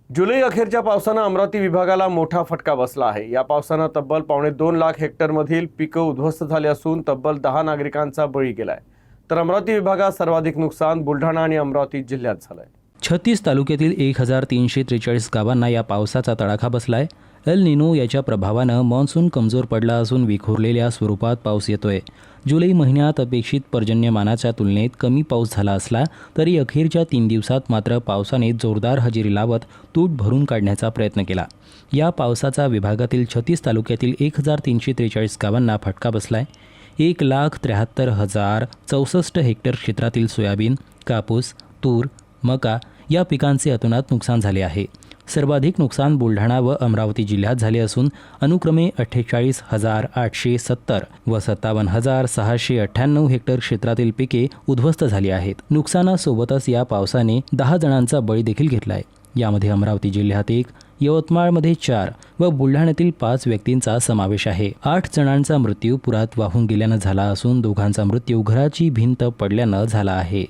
जुलै अखेरच्या पावसानं अमरावती विभागाला मोठा फटका बसला आहे। या पावसानं तब्बल 2.5 लाख हेक्टरमधील पिकं उद्ध्वस्त झाली असून तब्बल 10 नागरिकांचा बळी गेलाय। तर अमरावती विभागात सर्वाधिक नुकसान बुलढाणा आणि अमरावती जिल्ह्यात झालंय। 36 तालुक्यातील 1343 गावांना या पावसाचा तडाखा बसलाय। एल निनो याच्या प्रभावानं मान्सून कमजोर पडला असून विखुरलेल्या स्वरूपात पाऊस येतोय। जुलै महिन्यात अपेक्षित पर्जन्यमानाच्या तुलनेत कमी पाऊस झाला असला तरी अखेरच्या 3 दिवसात मात्र पावसाने जोरदार हजेरी लावत तूट भरून काढण्याचा प्रयत्न केला। या पावसाचा विभागातील 36 तालुक्यातील 1343 गावांना फटका बसलाय। 1,73,064 हेक्टर क्षेत्रातील सोयाबीन, कापूस, तूर, मका या पिकांचे अतोनात नुकसान झाले आहे। सर्वाधिक नुकसान बुलढाणा व अमरावती जिल्ह्यात झाले असून अनुक्रमे 48,870 व 57,698 हेक्टर क्षेत्रातील पिके उद्ध्वस्त झाली आहेत। नुकसानासोबतच या पावसाने 10 जणांचा बळी देखील घेतलाय। यामध्ये अमरावती जिल्ह्यात 1, यवतमाळमध्ये 4 व बुलढाण्यातील 5 व्यक्तींचा समावेश आहे। 8 जणांचा मृत्यू पुरात वाहून गेल्यानं झाला असून दोघांचा मृत्यू घराची भिंत पडल्यानं झाला आहे।